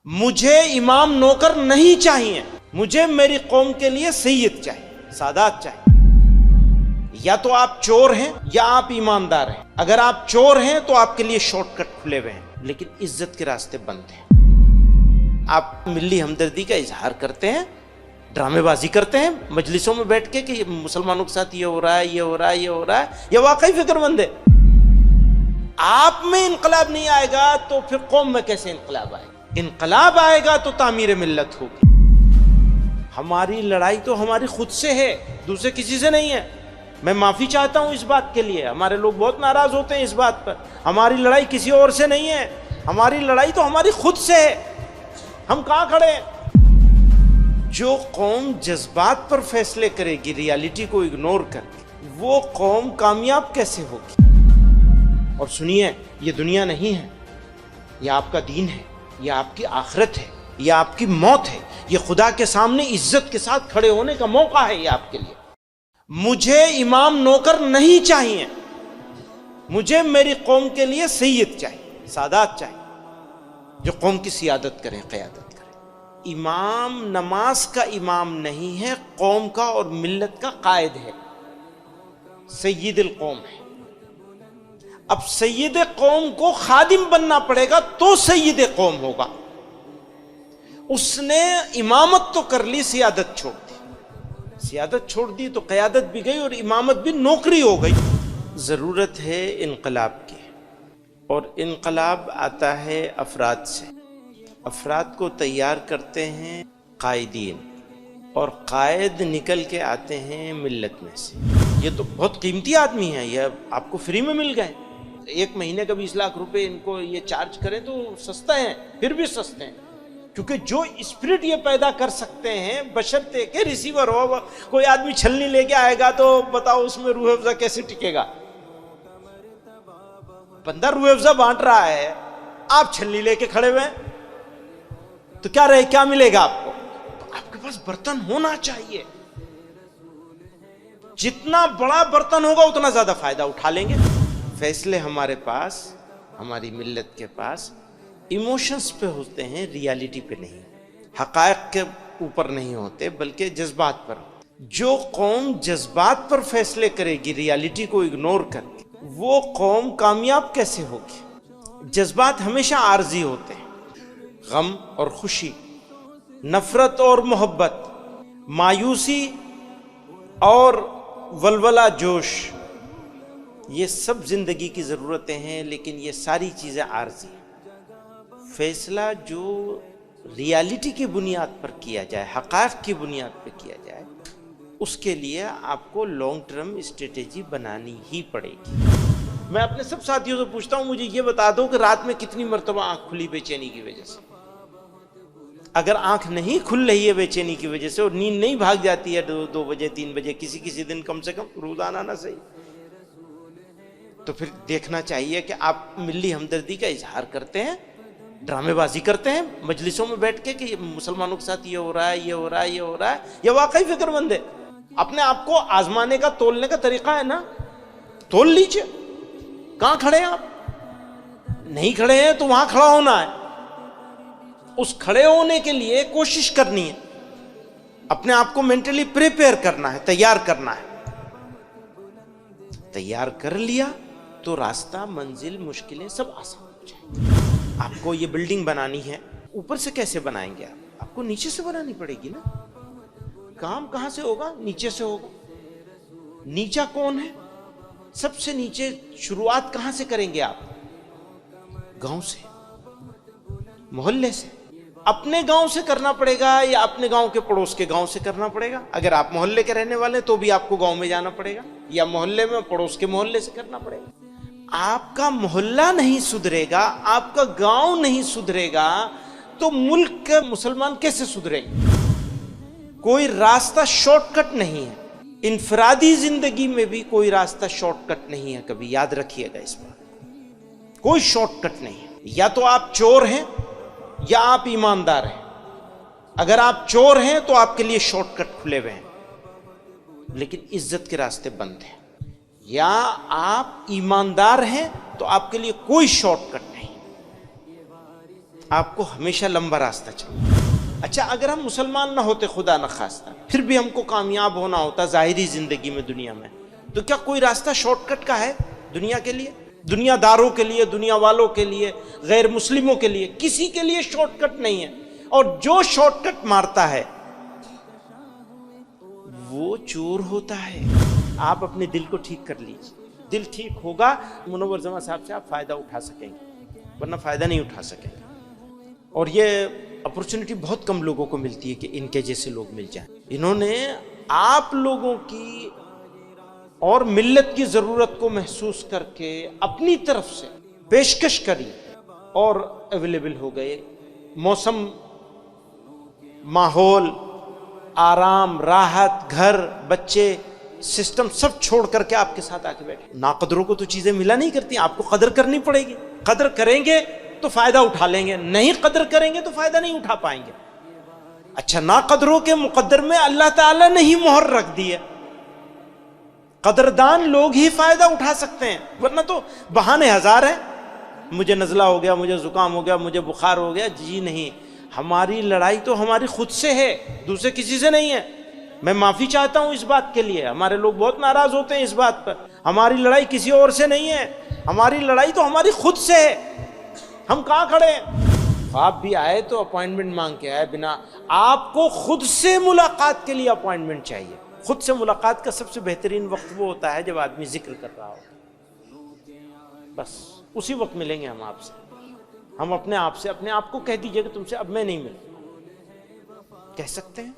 مجھے امام نوکر نہیں چاہیے، مجھے میری قوم کے لیے سید چاہیے، سادات چاہیے۔ یا تو آپ چور ہیں یا آپ ایماندار ہیں۔ اگر آپ چور ہیں تو آپ کے لیے شارٹ کٹ کھلے ہوئے ہیں، لیکن عزت کے راستے بند ہیں۔ آپ ملی ہمدردی کا اظہار کرتے ہیں، ڈرامے بازی کرتے ہیں مجلسوں میں بیٹھ کے کہ مسلمانوں کے ساتھ یہ ہو رہا ہے، یہ ہو رہا ہے، یہ ہو رہا ہے، یہ واقعی فکر مند ہے۔ آپ میں انقلاب نہیں آئے گا تو پھر قوم میں کیسے انقلاب آئے گا؟ انقلاب آئے گا تو تعمیر ملت ہوگی۔ ہماری لڑائی تو ہماری خود سے ہے، دوسرے کسی سے نہیں ہے۔ میں معافی چاہتا ہوں اس بات کے لیے، ہمارے لوگ بہت ناراض ہوتے ہیں اس بات پر۔ ہماری لڑائی کسی اور سے نہیں ہے، ہماری لڑائی تو ہماری خود سے ہے۔ ہم کہاں کھڑے ہیں؟ جو قوم جذبات پر فیصلے کرے گی ریالٹی کو اگنور کر کے، وہ قوم کامیاب کیسے ہوگی؟ اور سنیے، یہ دنیا نہیں ہے، یہ آپ کا دین ہے، یہ آپ کی آخرت ہے، یہ آپ کی موت ہے، یہ خدا کے سامنے عزت کے ساتھ کھڑے ہونے کا موقع ہے یہ آپ کے لیے۔ مجھے امام نوکر نہیں چاہیے، مجھے میری قوم کے لیے سید چاہیے، سادات چاہیے، جو قوم کی سیادت کریں، قیادت کریں۔ امام نماز کا امام نہیں ہے، قوم کا اور ملت کا قائد ہے، سید القوم ہے۔ اب سید قوم کو خادم بننا پڑے گا تو سید قوم ہوگا۔ اس نے امامت تو کر لی، سیادت چھوڑ دی۔ سیادت چھوڑ دی تو قیادت بھی گئی اور امامت بھی نوکری ہو گئی۔ ضرورت ہے انقلاب کی، اور انقلاب آتا ہے افراد سے۔ افراد کو تیار کرتے ہیں قائدین، اور قائد نکل کے آتے ہیں ملت میں سے۔ یہ تو بہت قیمتی آدمی ہے، یہ آپ کو فری میں مل گئے۔ 1 مہینے کا 20 لاکھ روپے ان کو یہ چارج کریں تو سستا ہے، پھر بھی سستے ہیں، کیونکہ جو اسپرٹ یہ پیدا کر سکتے ہیں بشرطے کہ ریسیور ہو۔ کوئی آدمی چھلنی لے کے آئے گا تو بتاؤ اس میں روح افزا کیسے ٹکے گا؟ بندہ روح افزا بانٹ رہا ہے، آپ چھلنی لے کے کھڑے ہوئے تو کیا ملے گا آپ کو؟ تو آپ کے پاس برتن ہونا چاہیے۔ جتنا بڑا برتن ہوگا اتنا زیادہ فائدہ اٹھا لیں گے۔ فیصلے ہمارے پاس، ہماری ملت کے پاس ایموشنز پہ ہوتے ہیں، ریالٹی پہ نہیں، حقائق کے اوپر نہیں ہوتے، بلکہ جذبات پر۔ جو قوم جذبات پر فیصلے کرے گی ریالٹی کو اگنور کر کے، وہ قوم کامیاب کیسے ہوگی؟ جذبات ہمیشہ عارضی ہوتے ہیں، غم اور خوشی، نفرت اور محبت، مایوسی اور ولولہ جوش، یہ سب زندگی کی ضرورتیں ہیں، لیکن یہ ساری چیزیں عارضی ہیں۔ فیصلہ جو ریالٹی کی بنیاد پر کیا جائے، حقائق کی بنیاد پر کیا جائے، اس کے لیے آپ کو لانگ ٹرم اسٹریٹجی بنانی ہی پڑے گی۔ میں اپنے سب ساتھیوں سے پوچھتا ہوں، مجھے یہ بتا دو کہ رات میں کتنی مرتبہ آنکھ کھلی بے چینی کی وجہ سے؟ اگر آنکھ نہیں کھل رہی ہے بے چینی کی وجہ سے، اور نیند نہیں بھاگ جاتی ہے 2 بجے 3 بجے، کسی دن کم سے کم روزانہ نہ صحیح، تو پھر دیکھنا چاہیے کہ آپ ملی ہمدردی کا اظہار کرتے ہیں، ڈرامے بازی کرتے ہیں مجلسوں میں بیٹھ کے کہ مسلمانوں کے ساتھ یہ ہو رہا ہے، یہ ہو رہا ہے، یہ ہو رہا ہے، یہ واقعی فکر مند ہے۔ اپنے آپ کو آزمانے کا، تولنے کا طریقہ ہے نا، تول لیجئے۔ کہاں کھڑے ہیں آپ؟ نہیں کھڑے ہیں تو وہاں کھڑا ہونا ہے۔ اس کھڑے ہونے کے لیے کوشش کرنی ہے، اپنے آپ کو مینٹلی پریپیئر کرنا ہے، تیار کرنا ہے۔ تیار کر لیا تو راستہ، منزل، مشکلیں سب آسان ہو جائیں۔ آپ کو یہ بلڈنگ بنانی ہے، اوپر سے کیسے بنائیں گے آپ کو نیچے سے بنانی پڑے گی نا۔ کام کہاں سے ہوگا؟ نیچے سے ہوگا۔ نیچا کون ہے؟ سب سے نیچے شروعات کہاں سے کریں گے آپ؟ گاؤں سے، محلے سے۔ اپنے گاؤں سے کرنا پڑے گا یا اپنے گاؤں کے پڑوس کے گاؤں سے کرنا پڑے گا؟ اگر آپ محلے کے رہنے والے تو بھی آپ کو گاؤں میں جانا پڑے گا، یا محلے میں پڑوس کے محلے سے کرنا پڑے گا۔ آپ کا محلہ نہیں سدھرے گا، آپ کا گاؤں نہیں سدھرے گا تو ملک کے مسلمان کیسے سدھریں گے؟ کوئی راستہ شارٹ کٹ نہیں ہے، انفرادی زندگی میں بھی کوئی راستہ شارٹ کٹ نہیں ہے، کبھی یاد رکھیے گا اس بات۔ کوئی شارٹ کٹ نہیں ہے۔ یا تو آپ چور ہیں یا آپ ایماندار ہیں۔ اگر آپ چور ہیں تو آپ کے لیے شارٹ کٹ کھلے ہوئے ہیں، لیکن عزت کے راستے بند ہیں۔ یا آپ ایماندار ہیں تو آپ کے لیے کوئی شارٹ کٹ نہیں۔ آپ کو ہمیشہ لمبا راستہ چاہیے۔ اچھا اگر ہم مسلمان نہ ہوتے خدا نخواستہ، پھر بھی ہم کو کامیاب ہونا ہوتا ظاہری زندگی میں دنیا میں، تو کیا کوئی راستہ شارٹ کٹ کا ہے دنیا کے لیے؟ دنیا داروں کے لیے، دنیا والوں کے لیے، غیر مسلموں کے لیے، کسی کے لیے شارٹ کٹ نہیں ہے۔ اور جو شارٹ کٹ مارتا ہے وہ چور ہوتا ہے۔ آپ اپنے دل کو ٹھیک کر لیجیے، دل ٹھیک ہوگا، منور زمان صاحب سے آپ فائدہ اٹھا سکیں گے، ورنہ فائدہ نہیں اٹھا سکیں گے۔ اور یہ اپرچونٹی بہت کم لوگوں کو ملتی ہے کہ ان کے جیسے لوگ مل جائیں۔ انہوں نے آپ لوگوں کی اور ملت کی ضرورت کو محسوس کر کے اپنی طرف سے پیشکش کری اور اویلیبل ہو گئے۔ موسم، ماحول، آرام، راحت، گھر، بچے، سسٹم سب چھوڑ کر کے آپ کے ساتھ آ کے بیٹھے۔ ناقدروں کو تو چیزیں ملا نہیں کرتی، آپ کو قدر کرنی پڑے گی۔ قدر کریں گے تو فائدہ اٹھا لیں گے، نہیں قدر کریں گے تو فائدہ نہیں اٹھا پائیں گے۔ اچھا ناقدروں کے مقدر میں اللہ تعالیٰ نے ہی مہر رکھ دی ہے، قدردان لوگ ہی فائدہ اٹھا سکتے ہیں، ورنہ تو بہانے ہزار ہیں۔ مجھے نزلہ ہو گیا، مجھے زکام ہو گیا، مجھے بخار ہو گیا، جی نہیں، ہماری لڑائی تو ہماری خود سے ہے، دوسرے کسی سے نہیں ہے۔ میں معافی چاہتا ہوں اس بات کے لیے، ہمارے لوگ بہت ناراض ہوتے ہیں اس بات پر۔ ہماری لڑائی کسی اور سے نہیں ہے، ہماری لڑائی تو ہماری خود سے ہے۔ ہم کہاں کھڑے ہیں؟ آپ بھی آئے تو اپوائنٹمنٹ مانگ کے آئے بنا، آپ کو خود سے ملاقات کے لیے اپوائنٹمنٹ چاہیے۔ خود سے ملاقات کا سب سے بہترین وقت وہ ہوتا ہے جب آدمی ذکر کر رہا ہو، بس اسی وقت ملیں گے ہم آپ سے۔ ہم اپنے آپ کو کہہ دیجئے کہ تم سے اب میں نہیں ملوں، کہہ سکتے ہیں۔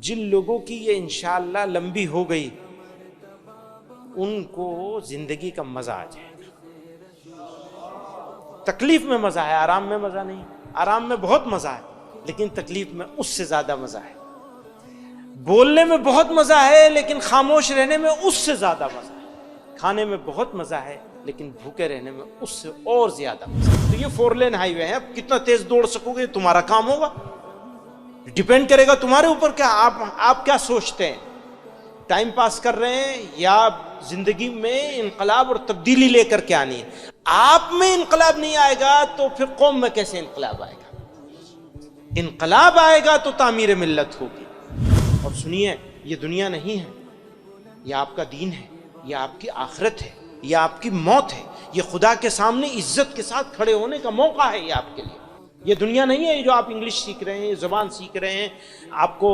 جن لوگوں کی یہ انشاءاللہ لمبی ہو گئی ان کو زندگی کا مزہ آ جائے گا۔ تکلیف میں مزہ ہے، آرام میں مزہ نہیں۔ آرام میں بہت مزہ ہے لیکن تکلیف میں اس سے زیادہ مزہ ہے۔ بولنے میں بہت مزہ ہے لیکن خاموش رہنے میں اس سے زیادہ مزہ ہے۔ کھانے میں بہت مزہ ہے لیکن بھوکے رہنے میں اس سے اور زیادہ مزہ ہے۔ تو یہ 4 لین ہائی وے ہے، اب کتنا تیز دوڑ سکو گے تمہارا کام ہوگا، ڈیپینڈ کرے گا تمہارے اوپر۔ کیا آپ کیا سوچتے ہیں؟ ٹائم پاس کر رہے ہیں یا زندگی میں انقلاب اور تبدیلی لے کر کے آنی ہے؟ آپ میں انقلاب نہیں آئے گا تو پھر قوم میں کیسے انقلاب آئے گا؟ انقلاب آئے گا تو تعمیر ملت ہوگی۔ اور سنیے، یہ دنیا نہیں ہے، یہ آپ کا دین ہے، یہ آپ کی آخرت ہے، یہ آپ کی موت ہے، یہ خدا کے سامنے عزت کے ساتھ کھڑے ہونے کا موقع ہے یہ آپ کے لیے۔ یہ دنیا نہیں ہے جو آپ انگلش سیکھ رہے ہیں، زبان سیکھ رہے ہیں، آپ کو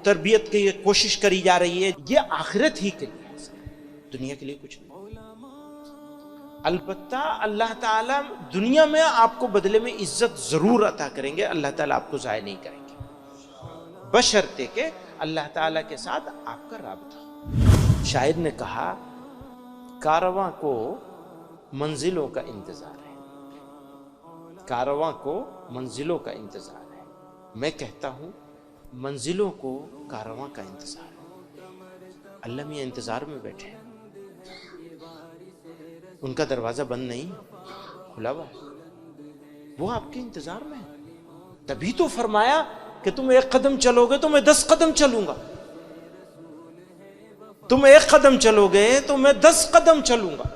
تربیت کی کوشش کری جا رہی ہے، یہ آخرت ہی کے لیے ہے، دنیا کے لیے کچھ نہیں۔ البتہ اللہ تعالیٰ دنیا میں آپ کو بدلے میں عزت ضرور عطا کریں گے، اللہ تعالیٰ آپ کو ضائع نہیں کریں گے، بشرطے کہ اللہ تعالیٰ کے ساتھ آپ کا رابطہ۔ شاعر نے کہا، کارواں کو منزلوں کا انتظار ہے، کارواں کو منزلوں کا انتظار ہے، میں کہتا ہوں منزلوں کو کارواں کا انتظار ہے۔ اللہ میاں انتظار میں بیٹھے ہیں، ان کا دروازہ بند نہیں، کھلا ہوا ہے، وہ آپ کے انتظار میں ہے۔ تبھی تو فرمایا کہ تم 1 قدم چلو گے تو میں 10 قدم چلوں گا، تم 1 قدم چلو گے تو میں 10 قدم چلوں گا۔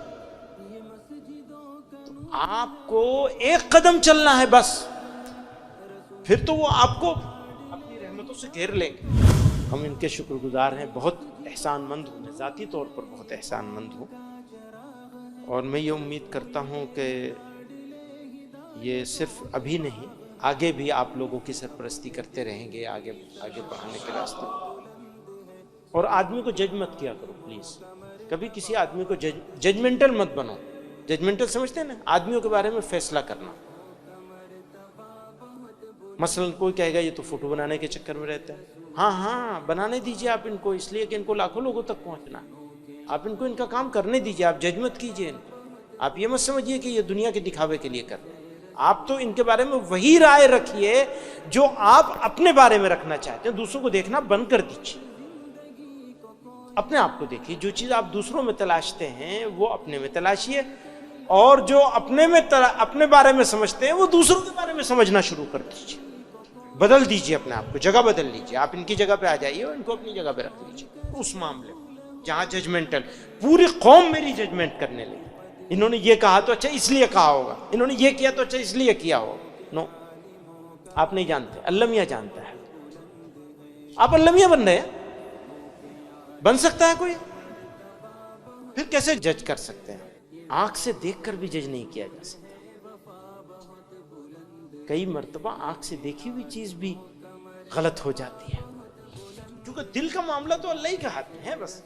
آپ کو 1 قدم چلنا ہے بس، پھر تو وہ آپ کو اپنی رحمتوں سے گھیر لیں گے۔ ہم ان کے شکر گزار ہیں، بہت احسان مند ہوں، میں ذاتی طور پر بہت احسان مند ہوں، اور میں یہ امید کرتا ہوں کہ یہ صرف ابھی نہیں، آگے بھی آپ لوگوں کی سرپرستی کرتے رہیں گے، آگے بڑھانے کے راستے۔ اور آدمی کو جج مت کیا کرو پلیز، کبھی کسی آدمی کو ججمنٹل مت بنو۔ ججمنٹل سمجھتے ہیں نا، آدمیوں کے بارے میں فیصلہ کرنا۔ مثلا کوئی کہے گا یہ تو فوٹو بنانے کے چکر میں رہتا ہے، ہاں بنانے دیجئے آپ ان کو، اس لیے کہ ان کو لاکھوں لوگوں تک پہنچنا، آپ ان کو ان کا کام کرنے دیجئے، آپ جج مت کیجئے ان کو۔ آپ یہ مت سمجھیے کہ یہ دنیا کے دکھاوے کے لیے کر رہے ہیں، آپ تو ان کے بارے میں وہی رائے رکھیے جو آپ اپنے بارے میں رکھنا چاہتے ہیں۔ دوسروں کو دیکھنا بند کر دیجئے، اپنے آپ کو دیکھیے۔ جو چیز آپ دوسروں میں تلاشتے ہیں وہ اپنے میں تلاشیے، اور جو اپنے بارے میں سمجھتے ہیں وہ دوسروں کے بارے میں سمجھنا شروع کر دیجئے۔ بدل دیجئے اپنے آپ کو، جگہ بدل لیجئے، آپ ان کی جگہ پہ آ جائیے اور ان کو اپنی جگہ پہ رکھ لیجئے۔ اس معاملے میں جہاں ججمنٹل، پوری قوم میری ججمنٹ کرنے لگی، انہوں نے یہ کہا تو اچھا اس لیے کہا ہوگا، انہوں نے یہ کیا تو اچھا اس لیے کیا ہوگا، نو، آپ نہیں جانتے، اللہ میاں جانتا ہے. آپ اللہ میاں بن رہے ہیں؟ بن سکتا ہے کوئی؟ پھر کیسے جج کر سکتے ہیں؟ آنکھ سے دیکھ کر بھی جج نہیں کیا جا سکتا. کئی مرتبہ آنکھ سے دیکھی ہوئی چیز بھی غلط ہو جاتی ہے، کیونکہ دل کا معاملہ تو اللہ ہی کے ہاتھ میں ہے. بس